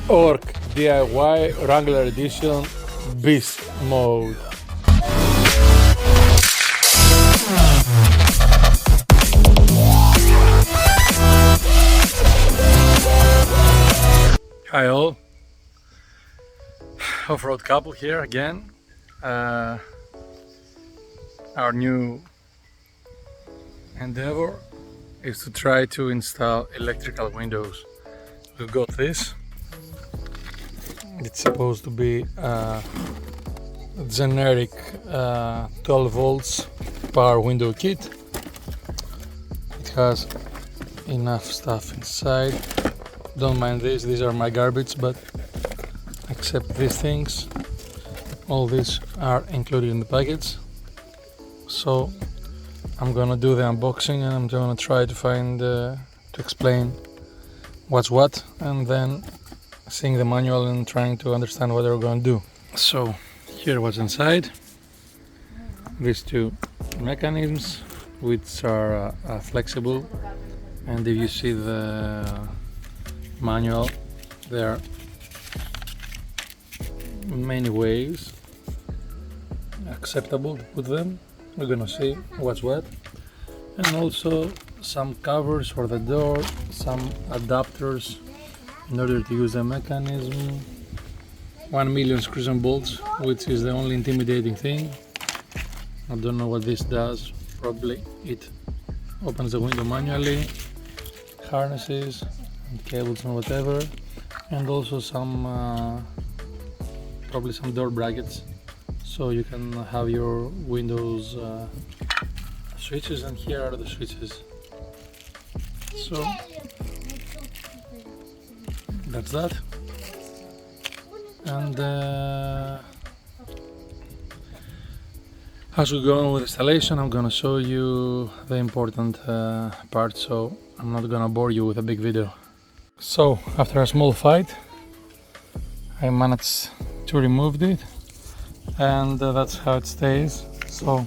Orc DIY Wrangler Edition Beast Mode. Hi all, off-road couple here again. Our new endeavor is to try to install electrical windows. We've got this. It's supposed to be a generic 12 volts power window kit. It has enough stuff inside. Don't mind this, these are my garbage, but except these things, all these are included in the package. So I'm gonna do the unboxing and I'm gonna try to find to explain what's what, and then seeing the manual and trying to understand what they're gonna do. So here what's inside. These two mechanisms, which are flexible, and if you see the manual, there are many ways acceptable to put them. We're gonna see what's what, and also some covers for the door, some adapters in order to use the mechanism, 1 million screws and bolts, which is the only intimidating thing. I don't know what this does. Probably it opens the window manually, harnesses and cables and whatever, and also some probably some door brackets, so you can have your windows switches, and here are the switches. So that's that. And as we go on with installation, I'm gonna show you the important part, so I'm not gonna bore you with a big video. So after a small fight, I managed to remove it, and that's how it stays. So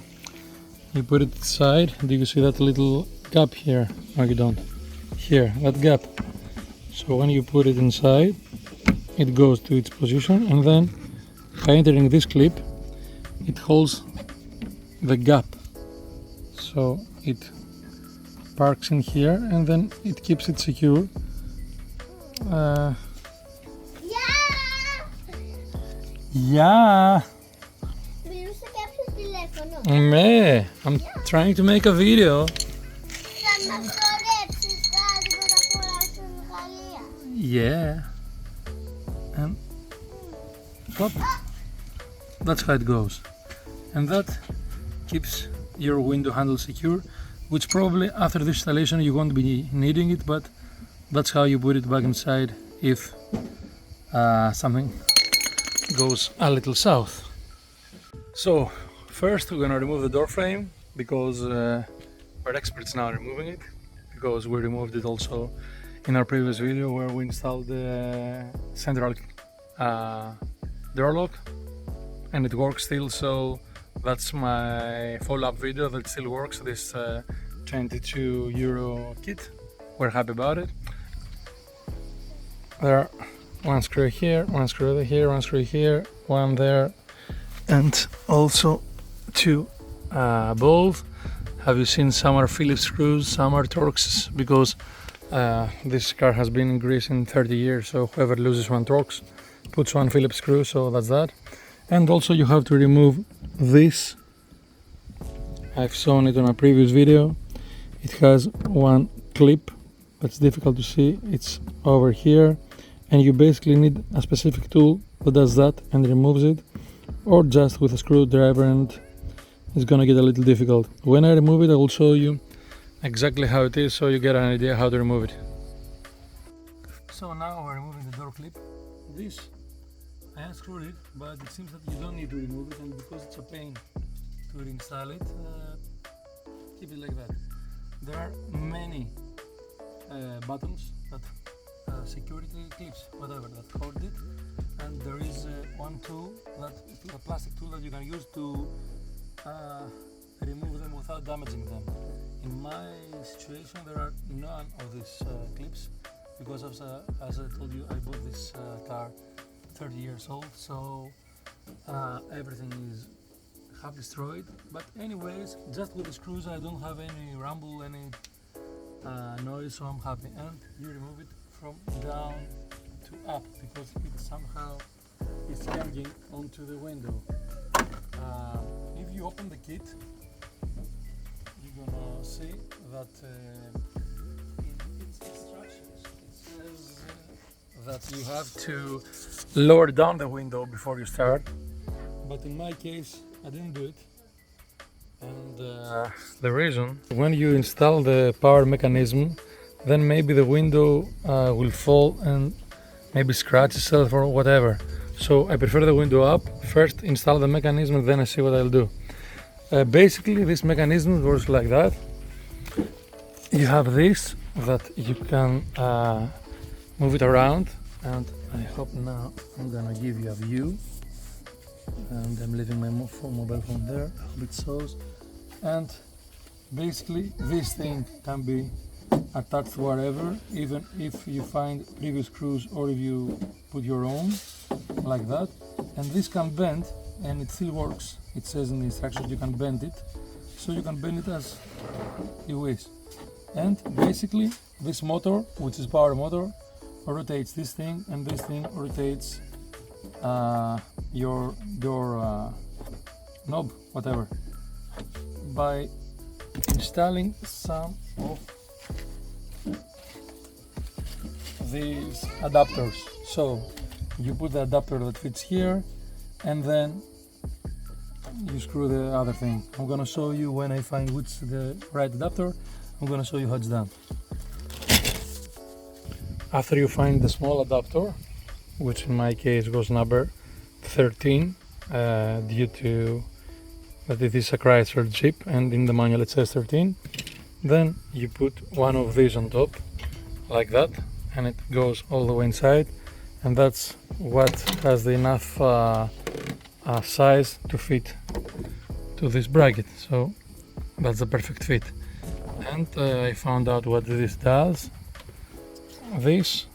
you put it aside. Do you see that little gap here? No, you don't. Here, that gap. So when you put it inside, it goes to its position, and then by entering this clip, it holds the gap. So it parks in here, and then it keeps it secure. Yeah. Me, I'm trying to make a video. Yeah. And hop. That's how it goes. And that keeps your window handle secure, which probably after the installation you won't be needing it, but that's how you put it back inside if something goes a little south. So first we're gonna remove the door frame, because we're experts now in removing it, because we removed it also in our previous video where we installed the central door lock, and it works still. So that's my follow-up video that still works, this €22 kit. We're happy about it. There are one screw here, one screw here, one screw here, one there, and also two both. Have you seen some are Phillips screws, some are Torx, because this car has been in grease in 30 years, so whoever loses one Torx puts one Phillips screw, so that's that. And also you have to remove this. I've shown it on a previous video. It has one clip that's difficult to see. It's over here, and you basically need a specific tool that does that and removes it, or just with a screwdriver, and it's gonna get a little difficult. When I remove it, I will show you exactly how it is, so you get an idea how to remove it. So now we're removing the door clip. This, I unscrewed it, but it seems that you don't need to remove it, and because it's a pain to reinstall it, keep it like that. There are many buttons that security clips, whatever, that hold it, and there is one tool, that a plastic tool that you can use to remove them without damaging them. In my situation, there are none of these clips, because as I told you, I bought this car 30 years old, so everything is half destroyed. But anyways, just with the screws I don't have any rumble, any noise, so I'm happy. And you remove it from down to up because it somehow is hanging onto the window. If you open the kit, you're gonna see that in its instructions it says that you have to lower down the window before you start. But in my case, I didn't do it. And the reason, when you install the power mechanism, then maybe the window will fall and maybe scratch itself or whatever. So I prefer the window up, first install the mechanism and then I see what I'll do. Basically this mechanism works like that. You have this that you can move it around, and I hope now I'm gonna give you a view. And I'm leaving my mobile phone there, I hope it shows. And basically this thing can be attached wherever, even if you find previous screws or if you put your own, like that. And this can bend and it still works. It says in the instructions you can bend it, so you can bend it as you wish. And basically this motor, which is power motor, rotates this thing, and this thing rotates your knob, whatever, by installing some of these adapters. So you put the adapter that fits here, and then you screw the other thing. I'm gonna show you when I find which is the right adapter. I'm gonna show you how it's done. After you find the small adapter, which in my case was number 13, due to that it is a Chrysler Jeep and in the manual it says 13, then you put one of these on top like that, and it goes all the way inside, and that's what has the enough size to fit to this bracket, so that's the perfect fit. And I found out what this does. This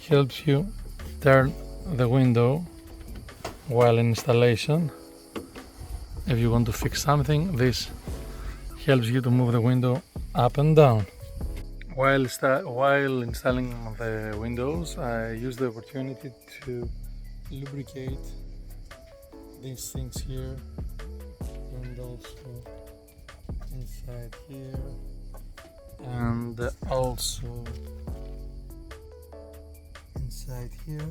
helps you turn the window while in installation. If you want to fix something, this helps you to move the window up and down. While installing the windows, I use the opportunity to lubricate these things here and also inside here, and also inside here.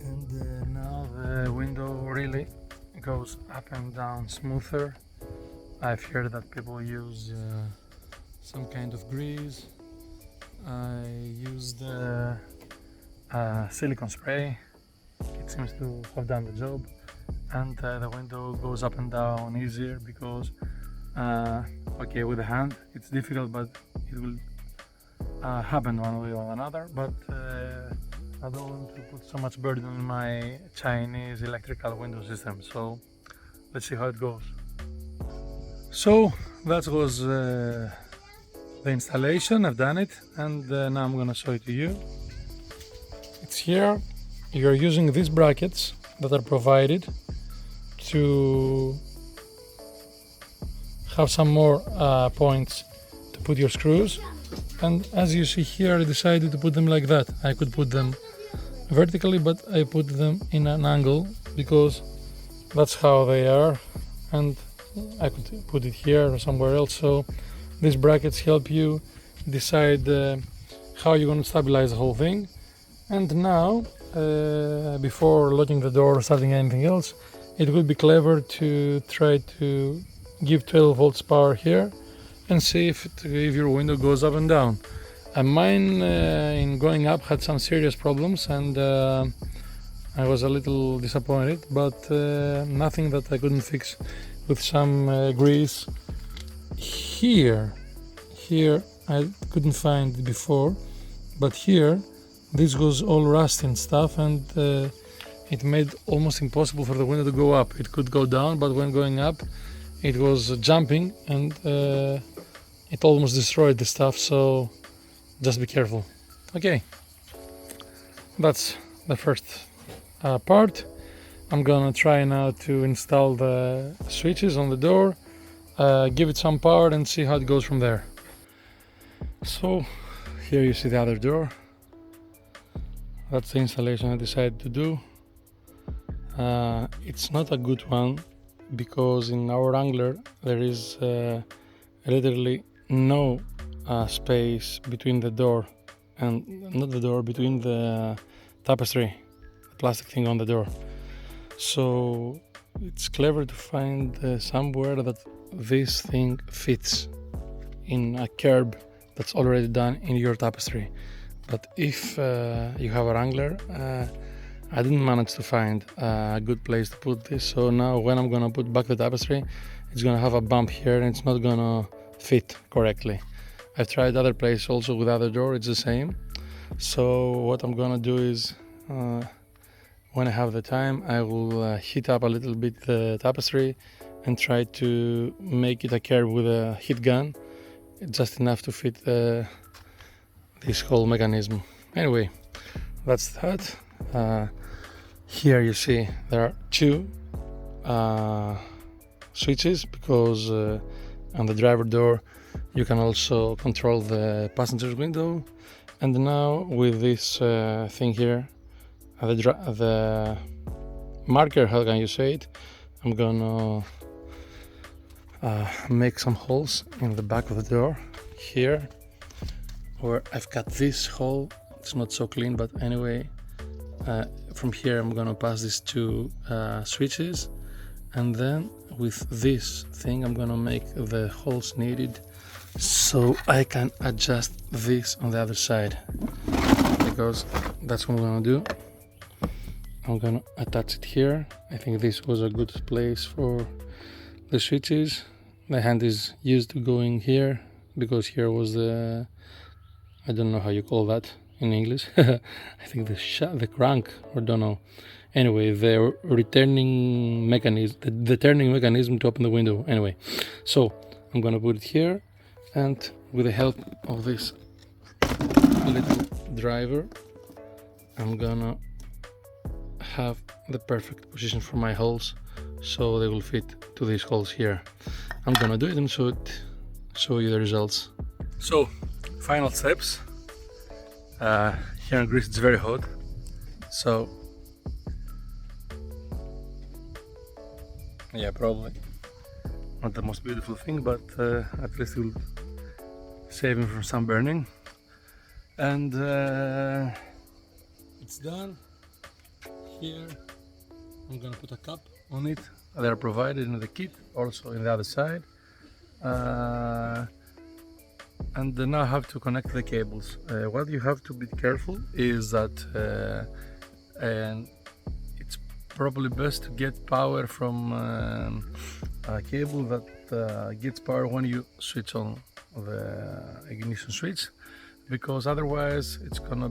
And now the window really goes up and down smoother. I've heard that people use some kind of grease. I used silicone spray. It seems to have done the job, and the window goes up and down easier because okay, with the hand it's difficult, but it will happen one way or another. But I don't want to put so much burden on my Chinese electrical window system, so let's see how it goes. So that was the installation. I've done it, and now I'm gonna show it to you. It's here. You're using these brackets that are provided to have some more points to put your screws, and as you see here, I decided to put them like that. I could put them vertically, but I put them in an angle because that's how they are, and I could put it here or somewhere else. So these brackets help you decide how you're going to stabilize the whole thing. And now, before locking the door or starting anything else, it would be clever to try to give 12 volts power here and see if your window goes up and down. Mine in going up had some serious problems, and I was a little disappointed, but nothing that I couldn't fix with some grease. Here I couldn't find it before, but here this goes all rusty and stuff, and it made almost impossible for the window to go up. It could go down, but when going up it was jumping, and it almost destroyed the stuff. So just be careful. Okay, that's the first part. I'm gonna try now to install the switches on the door, give it some power and see how it goes from there. So here you see the other door. That's the installation I decided to do. It's not a good one because in our Wrangler there is literally no space between the door and not the door, between the tapestry, the plastic thing on the door. So it's clever to find somewhere that this thing fits in a curb that's already done in your tapestry. But if you have a Wrangler, I didn't manage to find a good place to put this. So now when I'm gonna put back the tapestry, it's gonna have a bump here and it's not gonna fit correctly. I've tried other places also with other door, it's the same. So what I'm gonna do is when I have the time, I will heat up a little bit the tapestry and try to make it a curve with a heat gun, just enough to fit this whole mechanism. Anyway, that's that. Here you see there are two switches because on the driver door you can also control the passenger's window, and now with this thing here, the marker, how can you say it, I'm gonna make some holes in the back of the door here where I've cut this hole. It's not so clean, but anyway, from here I'm gonna pass these two switches, and then with this thing I'm gonna make the holes needed so I can adjust this on the other side, because that's what I'm gonna do. I'm gonna attach it here. I think this was a good place for the switches. The hand is used to going here because here was the, I don't know how you call that in English. I think the crank, or don't know. Anyway, the returning mechanism, the turning mechanism to open the window. Anyway, so I'm gonna put it here, and with the help of this little driver, I'm gonna have the perfect position for my holes, so they will fit to these holes here. I'm gonna do it and show you the results. So, final steps. Here in Greece it's very hot, so yeah, probably not the most beautiful thing, but at least it will save him from some burning. And it's done. Here I'm gonna put a cap on it. They are provided in the kit, also in the other side. And now I have to connect the cables. What you have to be careful is that and it's probably best to get power from a cable that gets power when you switch on the ignition switch, because otherwise it's gonna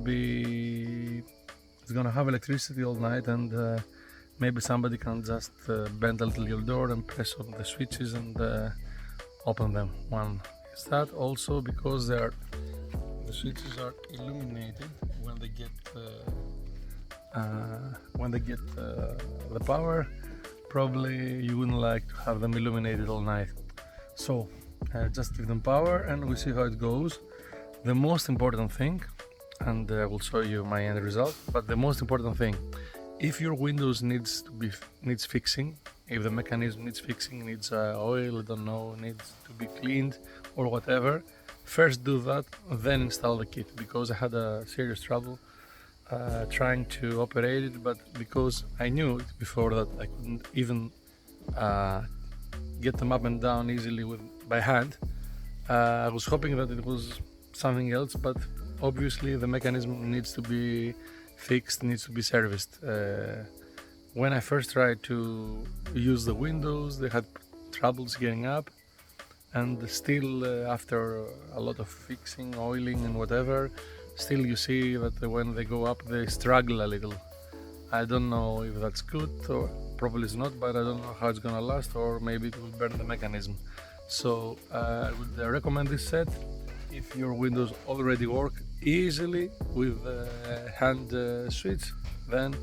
have electricity all night, and maybe somebody can just bend a little your door and press on the switches and open them. One is that, also because the switches are illuminated when they get the power. Probably you wouldn't like to have them illuminated all night, so just give them power and we see how it goes. The most important thing, and I will show you my end result, but the most important thing, if your windows needs fixing, if the mechanism needs fixing, needs oil, I don't know, needs to be cleaned or whatever, first do that, then install the kit, because I had a serious trouble trying to operate it, but because I knew it before that I couldn't even get them up and down easily by hand, I was hoping that it was something else, but obviously the mechanism needs to be fixed, needs to be serviced. When I first tried to use the windows, they had troubles getting up, and still after a lot of fixing, oiling and whatever, still you see that when they go up they struggle a little. I don't know if that's good, or probably it's not, but I don't know how it's gonna last, or maybe it will burn the mechanism. So I would recommend this set if your windows already work easily with hand switch, then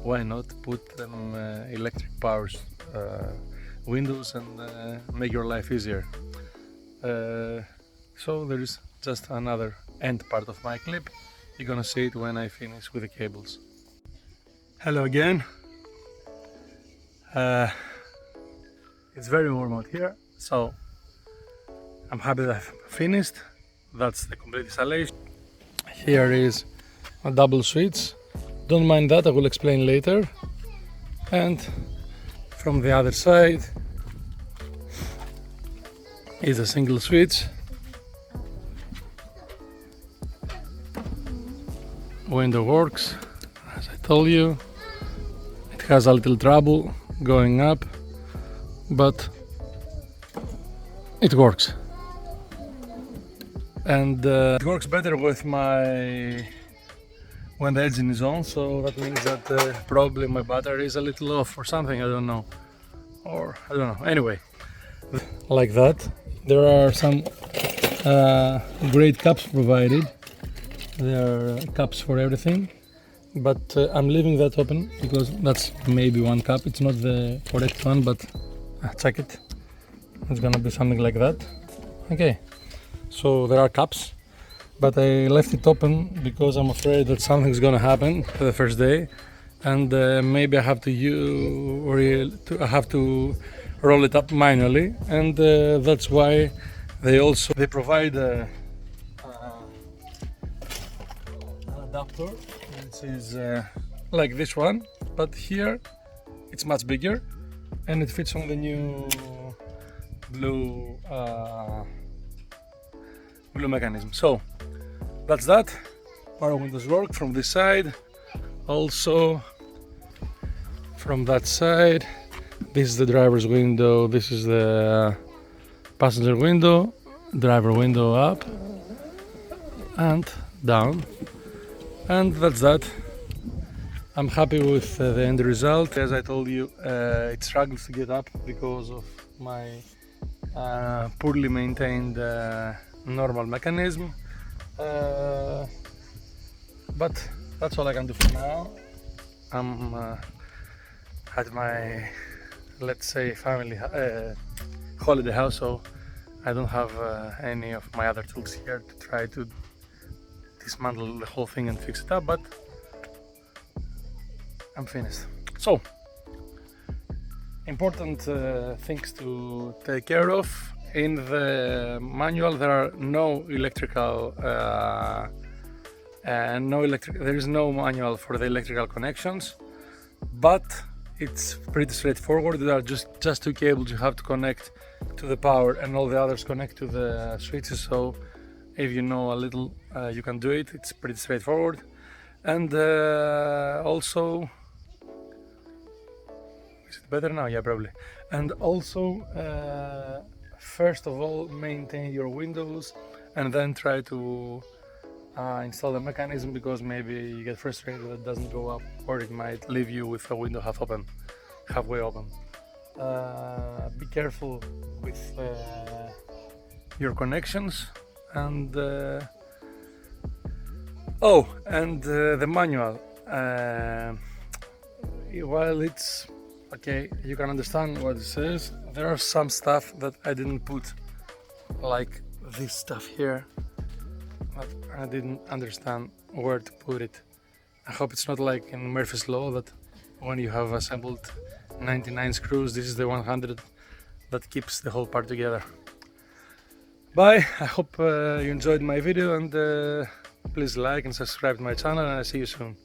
why not put them electric powers windows and make your life easier. So there is just another end part of my clip. You're gonna see it when I finish with the cables. Hello again. It's very warm out here, so I'm happy that I've finished. That's the complete installation. Here is a double switch. Don't mind that, I will explain later. And from the other side is a single switch. Window works, as I told you. It has a little trouble going up, but it works. And it works better with when the engine is on, so that means that probably my battery is a little off or something, I don't know. Or I don't know. Anyway, like that. There are some great cups provided. There are cups for everything, but I'm leaving that open because that's maybe one cup. It's not the correct one, but check it. It's gonna be something like that. Okay, so there are cups, but I left it open because I'm afraid that something's gonna happen the first day, and maybe I have to have to roll it up manually, and that's why they provide an adapter, which is like this one, but here it's much bigger and it fits on the new blue mechanism. So that's that. Power windows work from this side, also from that side. This is the driver's window, this is the passenger window, driver window up and down, and that's that. I'm happy with the end result. As I told you, it struggles to get up because of my poorly maintained normal mechanism, but that's all I can do for now. I'm at my, let's say, family holiday house, so I don't have any of my other tools here to try to dismantle the whole thing and fix it up, but I'm finished. So, important things to take care of. In the manual there are no electrical there is no manual for the electrical connections, but it's pretty straightforward. There are just two cables you have to connect to the power, and all the others connect to the switches. So if you know a little, you can do it. It's pretty straightforward. And also, is it better now? Yeah, probably. And also, first of all, maintain your windows and then try to install the mechanism, because maybe you get frustrated that it doesn't go up, or it might leave you with a window halfway open. Be careful with your connections, and the manual. While it's okay, you can understand what it says, there are some stuff that I didn't put, like this stuff here. I didn't understand where to put it. I hope it's not like in Murphy's Law that when you have assembled 99 screws, this is the 100 that keeps the whole part together. Bye, I hope you enjoyed my video, and please like and subscribe to my channel, and I'll see you soon.